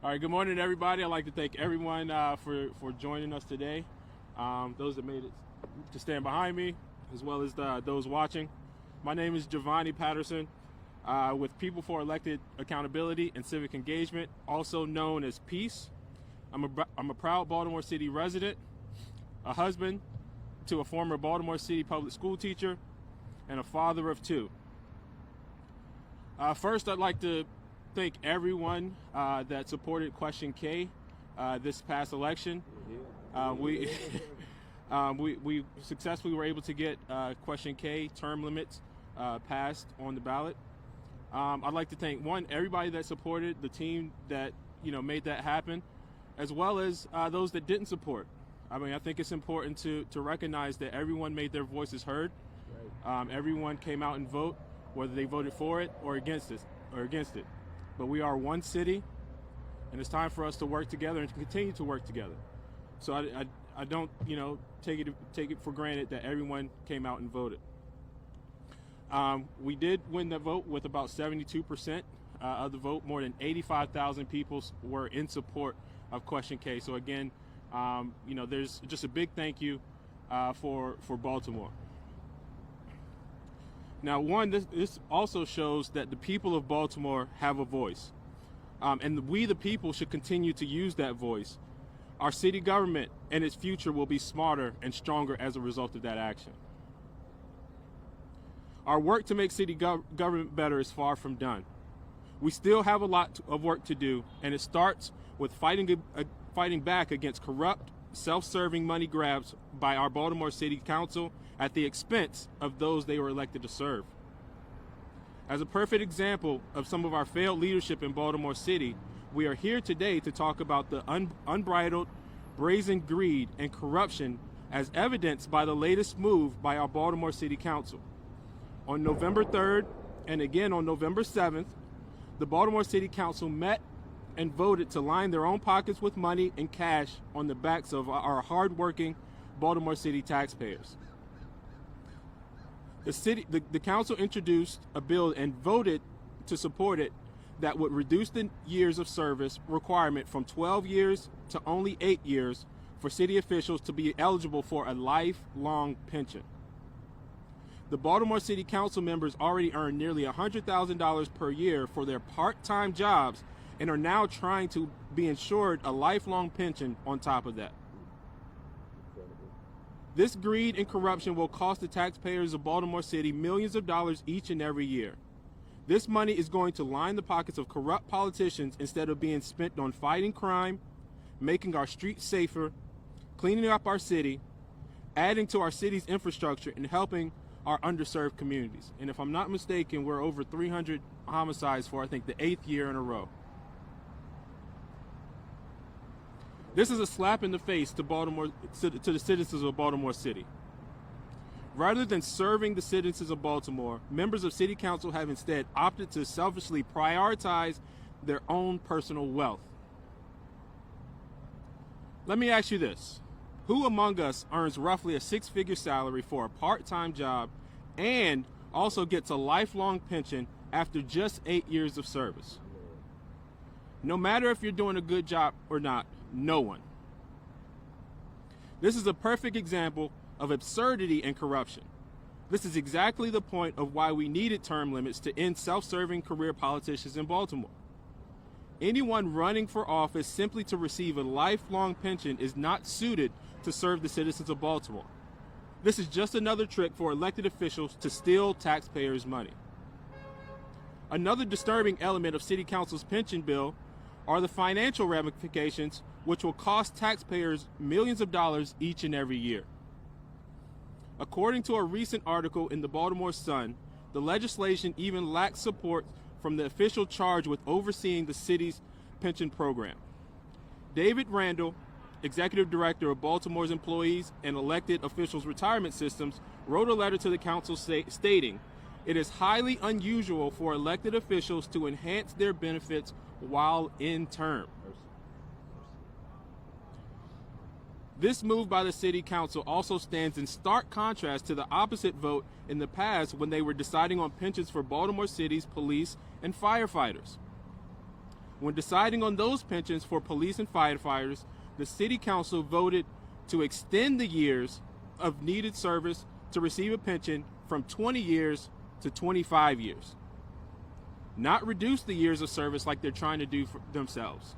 All right, good morning, everybody. I'd like to thank everyone for joining us today. Those that made it to stand behind me, as well as those watching. My name is Giovanni Patterson with People for Elected Accountability and Civic Engagement, also known as PEACE. I'm a proud Baltimore City resident, a husband to a former Baltimore City public school teacher, and a father of two. First, I'd like to thank everyone that supported Question K this past election. We successfully were able to get Question K term limits passed on the ballot. I'd like to thank everybody that supported, the team that made that happen, as well as those that didn't support. I mean, I think it's important to recognize that everyone made their voices heard. Right. Everyone came out and vote, whether they voted for it or against it. But we are one city, and it's time for us to work together and to continue to work together. So I don't take it for granted that everyone came out and voted. We did win the vote with about 72% of the vote. More than 85,000 people were in support of Question K. So again, there's just a big thank you for Baltimore. Now, this also shows that the people of Baltimore have a voice, and we, the people, should continue to use that voice. Our city government and its future will be smarter and stronger as a result of that action. Our work to make city government better is far from done. We still have a lot of work to do, and it starts with fighting back against corrupt, self-serving money grabs by our Baltimore City Council at the expense of those they were elected to serve. As a perfect example of some of our failed leadership in Baltimore City, we are here today to talk about the unbridled, brazen greed and corruption as evidenced by the latest move by our Baltimore City Council. On November 3rd and again on November 7th, the Baltimore City Council met and voted to line their own pockets with money and cash on the backs of our hardworking Baltimore City taxpayers. The council introduced a bill and voted to support it that would reduce the years of service requirement from 12 years to only 8 years for city officials to be eligible for a lifelong pension. The Baltimore City Council members already earn nearly $100,000 per year for their part-time jobs and are now trying to be insured a lifelong pension on top of that. This greed and corruption will cost the taxpayers of Baltimore City millions of dollars each and every year. This money is going to line the pockets of corrupt politicians instead of being spent on fighting crime, making our streets safer, cleaning up our city, adding to our city's infrastructure, and helping our underserved communities. And if I'm not mistaken, we're over 300 homicides for, I think, the 8th year in a row. This is a slap in the face to the citizens of Baltimore City. Rather than serving the citizens of Baltimore, members of City Council have instead opted to selfishly prioritize their own personal wealth. Let me ask you this. Who among us earns roughly a 6-figure salary for a part-time job and also gets a lifelong pension after just 8 years of service? No matter if you're doing a good job or not, no one. This is a perfect example of absurdity and corruption. This is exactly the point of why we needed term limits to end self-serving career politicians in Baltimore. Anyone running for office simply to receive a lifelong pension is not suited to serve the citizens of Baltimore. This is just another trick for elected officials to steal taxpayers' money. Another disturbing element of City Council's pension bill are the financial ramifications, which will cost taxpayers millions of dollars each and every year. According to a recent article in the Baltimore Sun, the legislation even lacks support from the official charged with overseeing the city's pension program. David Randall, executive director of Baltimore's Employees and Elected Officials Retirement Systems, wrote a letter to the council stating, "It is highly unusual for elected officials to enhance their benefits while in term." This move by the City Council also stands in stark contrast to the opposite vote in the past when they were deciding on pensions for Baltimore City's police and firefighters. When deciding on those pensions for police and firefighters, the City Council voted to extend the years of needed service to receive a pension from 20 years to 25 years. Not reduce the years of service like they're trying to do for themselves.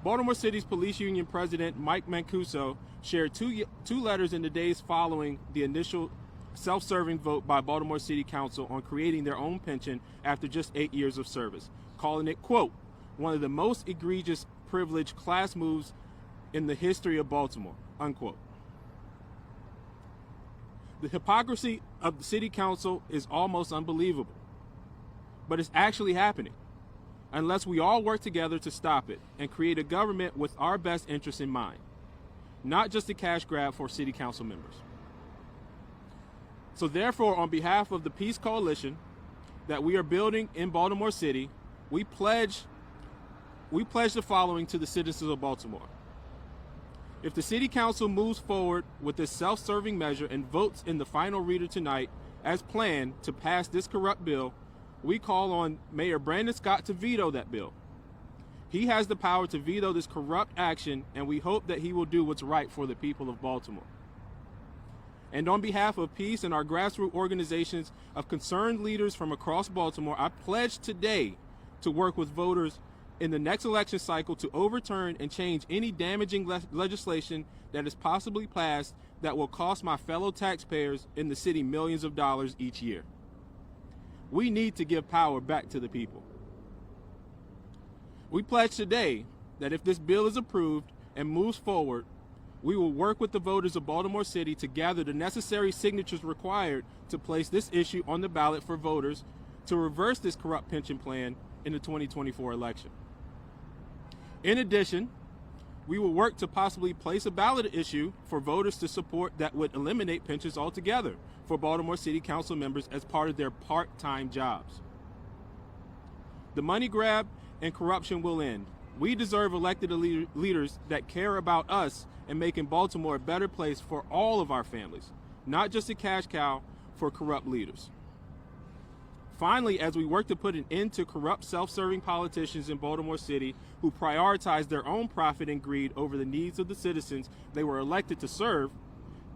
Baltimore City's police union president, Mike Mancuso, shared two letters in the days following the initial self-serving vote by Baltimore City Council on creating their own pension after just 8 years of service, calling it, quote, one of the most egregious privileged class moves in the history of Baltimore, unquote. The hypocrisy of the City Council is almost unbelievable, but it's actually happening unless we all work together to stop it and create a government with our best interests in mind, not just a cash grab for City Council members. So therefore, on behalf of the Peace Coalition that we are building in Baltimore City, we pledge the following to the citizens of Baltimore. If the City Council moves forward with this self-serving measure and votes in the final reader tonight as planned to pass this corrupt bill, we call on Mayor Brandon Scott to veto that bill. He has the power to veto this corrupt action, and we hope that he will do what's right for the people of Baltimore. And on behalf of Peace and our grassroots organizations of concerned leaders from across Baltimore, I pledge today to work with voters in the next election cycle to overturn and change any damaging legislation that is possibly passed that will cost my fellow taxpayers in the city millions of dollars each year. We need to give power back to the people. We pledge today that if this bill is approved and moves forward, we will work with the voters of Baltimore City to gather the necessary signatures required to place this issue on the ballot for voters to reverse this corrupt pension plan in the 2024 election. In addition, we will work to possibly place a ballot issue for voters to support that would eliminate pensions altogether for Baltimore City Council members as part of their part-time jobs. The money grab and corruption will end. We deserve elected leaders that care about us and making Baltimore a better place for all of our families, not just a cash cow for corrupt leaders. Finally, as we work to put an end to corrupt, self-serving politicians in Baltimore City who prioritize their own profit and greed over the needs of the citizens they were elected to serve,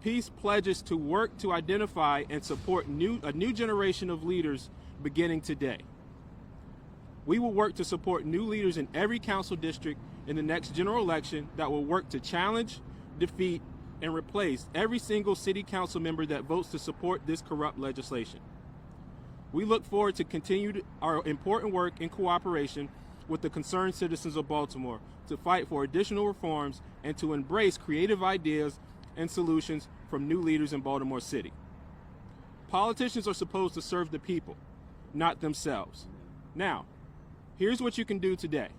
Peace pledges to work to identify and support a new generation of leaders beginning today. We will work to support new leaders in every council district in the next general election that will work to challenge, defeat, and replace every single city council member that votes to support this corrupt legislation. We look forward to continue our important work in cooperation with the concerned citizens of Baltimore to fight for additional reforms and to embrace creative ideas and solutions from new leaders in Baltimore City. Politicians are supposed to serve the people, not themselves. Now, here's what you can do today.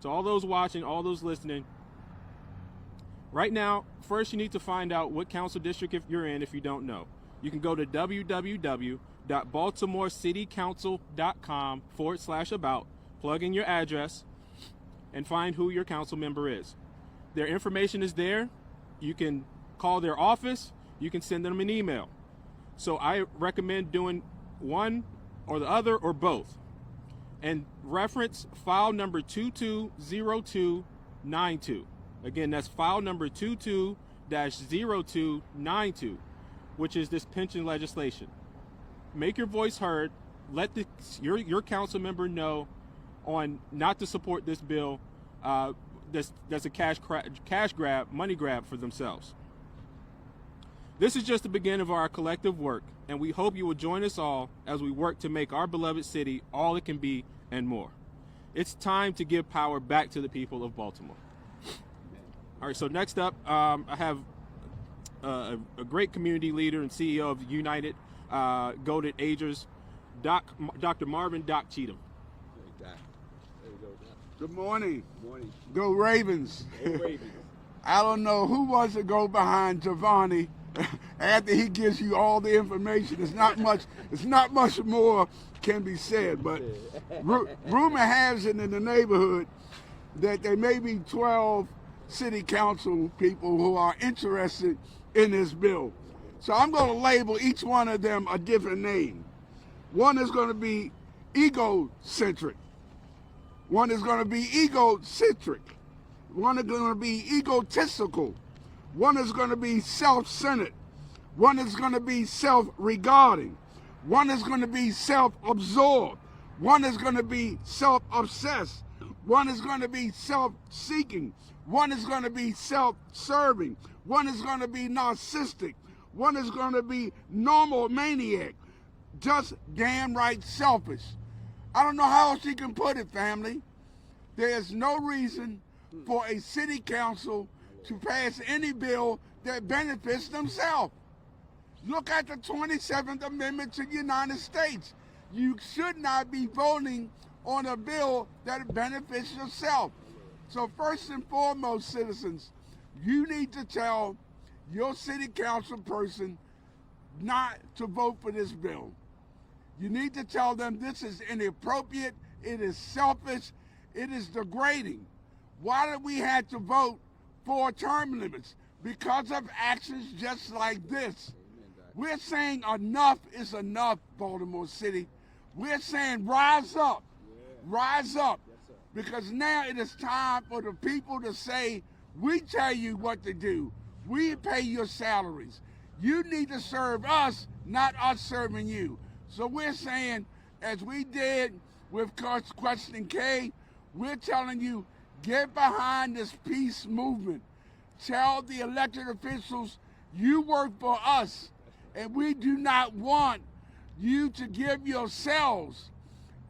To all those watching, all those listening, right now, first you need to find out what council district you're in if you don't know. You can go to www.baltimorecitycouncil.com/about, plug in your address, and find who your council member is. Their information is there. You can call their office. You can send them an email. So I recommend doing one or the other or both. And reference file number 220292. Again, that's file number 22-0292, which is this pension legislation. Make your voice heard. Let your council member know on not to support this bill that's a cash grab, money grab for themselves. This is just the beginning of our collective work, and we hope you will join us all as we work to make our beloved city all it can be and more. It's time to give power back to the people of Baltimore. All right, so next up, I have a great community leader and CEO of United Goated Agers, Dr. Marvin Doc Cheatham. Hey, Doc. There you go, Doc. Good morning. Good morning. Go Ravens. Go Ravens. I don't know who wants to go behind Giovanni after he gives you all the information. It's not much more can be said, but rumor has it in the neighborhood that there may be 12 city council people who are interested in this bill. So I'm going to label each one of them a different name. One is going to be egocentric. One is going to be egocentric. One is going to be egotistical. One is going to be self-centered. One is going to be self-regarding. One is going to be self-absorbed. One is going to be self-obsessed. One is going to be self-seeking. One is going to be self-serving. One is going to be narcissistic. One is going to be normal maniac. Just damn right selfish. I don't know how else you can put it, family. There is no reason for a city council to pass any bill that benefits themselves. Look at the 27th Amendment to the United States. You should not be voting on a bill that benefits yourself. So first and foremost, citizens, you need to tell your city council person not to vote for this bill. You need to tell them this is inappropriate, it is selfish, it is degrading. Why did we have to vote for term limits? Because of actions just like this. We're saying enough is enough, Baltimore City. We're saying rise up, rise up, because now it is time for the people to say, we tell you what to do. We pay your salaries. You need to serve us, not us serving you. So we're saying, as we did with Question K, we're telling you, get behind this peace movement. Tell the elected officials, you work for us, and we do not want you to give yourselves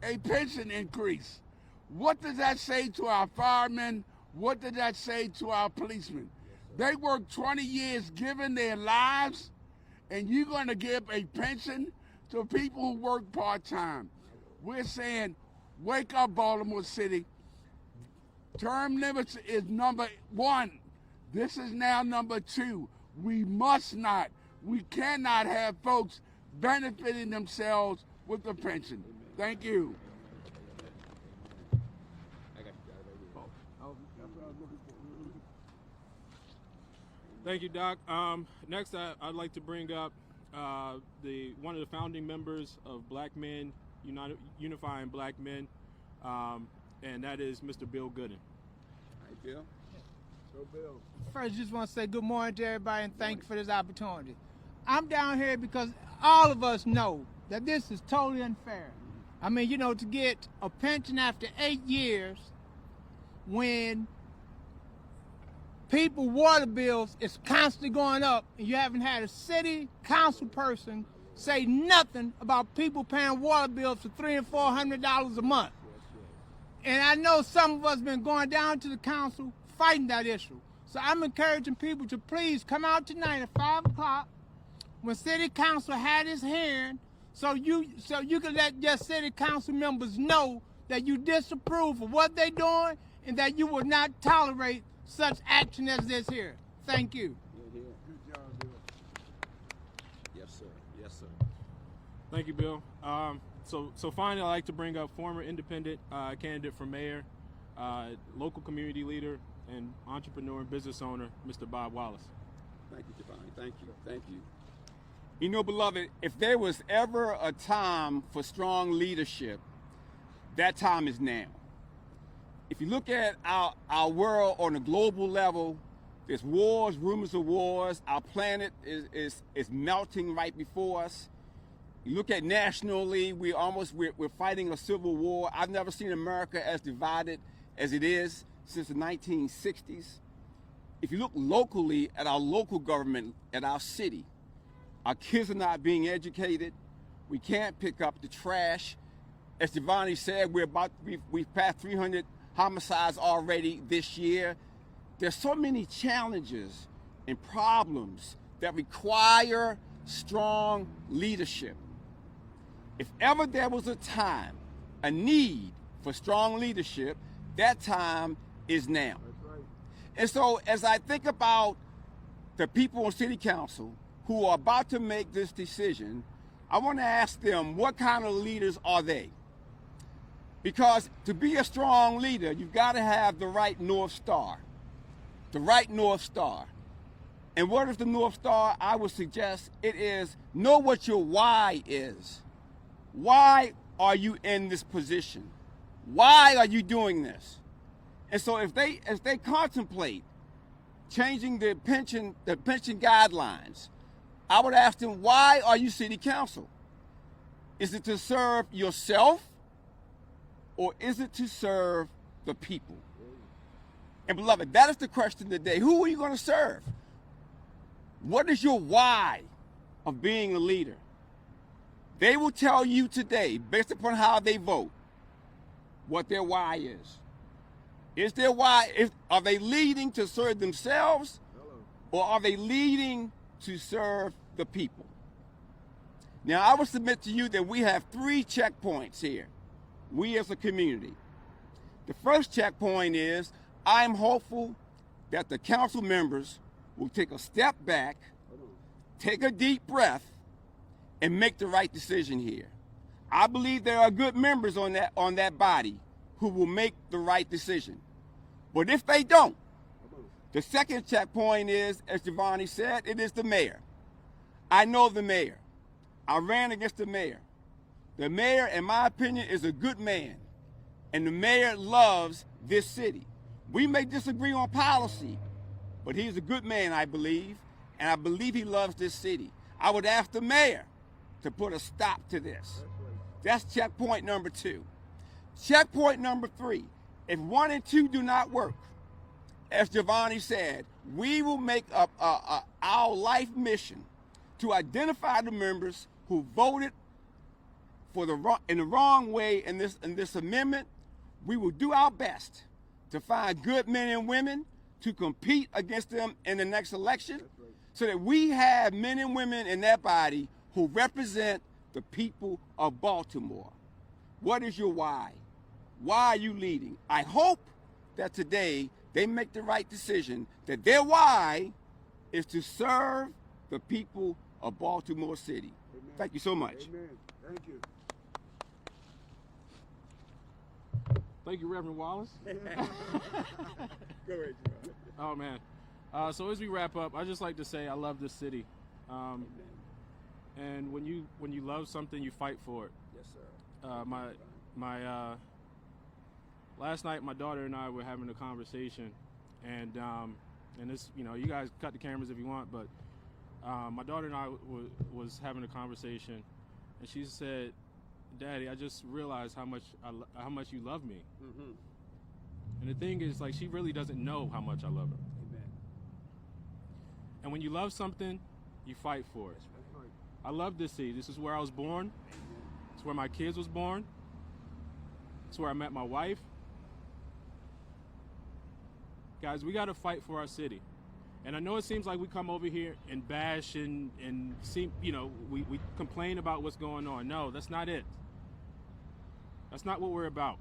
a pension increase. What does that say to our firemen? What does that say to our policemen? They work 20 years giving their lives, and you're going to give a pension to people who work part-time. We're saying, wake up, Baltimore City. Term limits is number one. This is now number two. We must not, we cannot have folks benefiting themselves with the pension. Thank you. Thank you, Doc. Next, I'd like to bring up one of the founding members of Black Men, Unifying Black Men, and that is Mr. Bill Gooden. Hi, Bill. Go, Bill. First, just want to say good morning to everybody and thank you for this opportunity. I'm down here because all of us know that this is totally unfair. I mean, you know, to get a pension after 8 years when people water bills is constantly going up and you haven't had a city council person say nothing about people paying water bills for $300 and $400 a month. And I know some of us been going down to the council fighting that issue. So I'm encouraging people to please come out tonight at 5 o'clock when city council had its hearing, so you can let your city council members know that you disapprove of what they're doing and that you will not tolerate such action as this here. Thank you. Good job, Bill. Yes, sir. Yes, sir. Thank you, Bill. So finally, I'd like to bring up former independent candidate for mayor, local community leader, and entrepreneur and business owner, Mr. Bob Wallace. Thank you, Giovanni. Thank you. Thank you. You know, beloved, if there was ever a time for strong leadership, that time is now. If you look at our world on a global level, there's wars, rumors of wars. Our planet is melting right before us. You look at nationally, we're fighting a civil war. I've never seen America as divided as it is since the 1960s. If you look locally at our local government, at our city, our kids are not being educated. We can't pick up the trash. As Giovanni said, we've passed 300 homicides already this year. There's so many challenges and problems that require strong leadership. If ever there was a time, a need for strong leadership, that time is now. That's right. And so as I think about the people on City Council who are about to make this decision, I want to ask them, what kind of leaders are they? Because to be a strong leader, you've got to have the right North Star. The right North Star. And what is the North Star? I would suggest it is know what your why is. Why are you in this position? Why are you doing this? And so if they contemplate changing the pension guidelines, I would ask them, why are you city council? Is it to serve yourself, or is it to serve the people? And beloved, that is the question today. Who are you going to serve? What is your why of being a leader? They will tell you today, based upon how they vote, what their why is. Is their why, are they leading to serve themselves, or are they leading to serve the people? Now, I will submit to you that we have 3 checkpoints here, we as a community. The first checkpoint is, I'm hopeful that the council members will take a step back, take a deep breath, and make the right decision here. I believe there are good members on that body who will make the right decision. But if they don't, the second checkpoint is, as Giovanni said, it is the mayor. I know the mayor. I ran against the mayor. The mayor, in my opinion, is a good man, and the mayor loves this city. We may disagree on policy, but he's a good man, I believe, and I believe he loves this city. I would ask the mayor to put a stop to this. That's checkpoint number 2. Checkpoint number 3, if 1 and 2 do not work, as Giovanni said, we will make up our life mission to identify the members who voted in the wrong way in this amendment. We will do our best to find good men and women to compete against them in the next election, so that we have men and women in that body who represent the people of Baltimore. What is your why? Why are you leading? I hope that today they make the right decision, that their why is to serve the people of Baltimore City. Amen. Thank you so much. Amen. Thank you. Thank you, Reverend Wallace. Go ahead, Giovanni. Oh, man. So as we wrap up, I just like to say I love this city. And when you love something, you fight for it. Yes, sir. Last night, my daughter and I were having a conversation, and this, you guys cut the cameras if you want, but my daughter and I was having a conversation, and she said, "Daddy, I just realized how much you love me." Mm-hmm. And the thing is, like, she really doesn't know how much I love her. Amen. And when you love something, you fight for it. That's right. I love this city. This is where I was born. It's where my kids was born. It's where I met my wife. Guys, we got to fight for our city. And I know it seems like we come over here and bash and seem, we complain about what's going on. No, that's not it. That's not what we're about.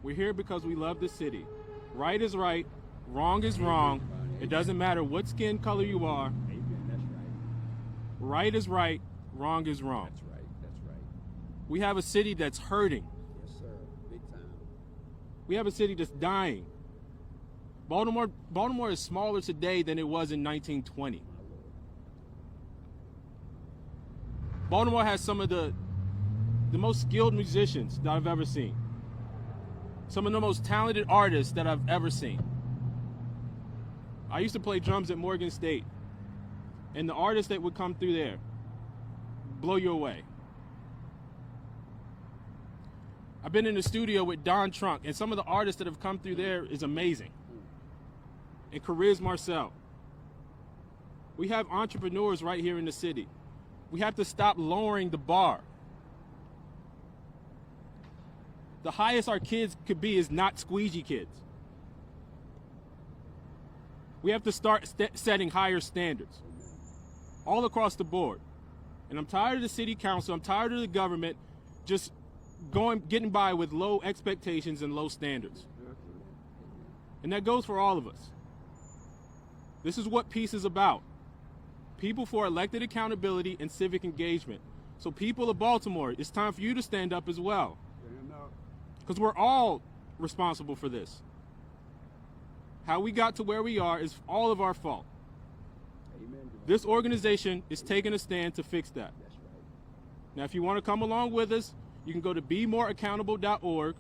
We're here because we love the city. Right is right, wrong is wrong. It doesn't matter what skin color you are. Amen. That's right. Right is right, wrong is wrong. That's right. That's right. We have a city that's hurting. Yes, sir. Big time. We have a city that's dying. Baltimore is smaller today than it was in 1920. Baltimore has some of the most skilled musicians that I've ever seen. Some of the most talented artists that I've ever seen. I used to play drums at Morgan State, and the artists that would come through there blow you away. I've been in the studio with Don Trunk, and some of the artists that have come through there is amazing. And Cariz Marcel. We have entrepreneurs right here in the city. We have to stop lowering the bar. The highest our kids could be is not squeegee kids. We have to start setting higher standards all across the board. And I'm tired of the city council, I'm tired of the government just getting by with low expectations and low standards. And that goes for all of us. This is what peace is about. People for elected accountability and civic engagement. So people of Baltimore, it's time for you to stand up as well. Because we're all responsible for this. How we got to where we are is all of our fault. Amen. This organization is taking a stand to fix that. That's right. Now, if you want to come along with us, you can go to bemoreaccountable.org.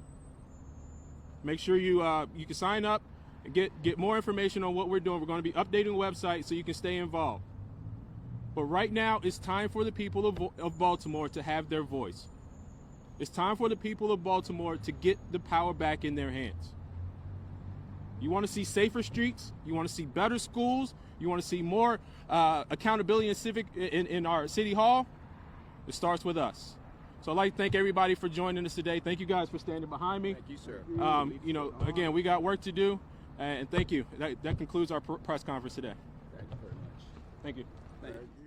Make sure you can sign up and get more information on what we're doing. We're going to be updating the website so you can stay involved. But right now, it's time for the people of Baltimore to have their voice. It's time for the people of Baltimore to get the power back in their hands. You want to see safer streets? You want to see better schools? You want to see more accountability in our city hall? It starts with us. So I'd like to thank everybody for joining us today. Thank you guys for standing behind me. Thank you, sir. Again, we got work to do, and thank you. That concludes our press conference today. Thank you very much. Thank you. Thank you.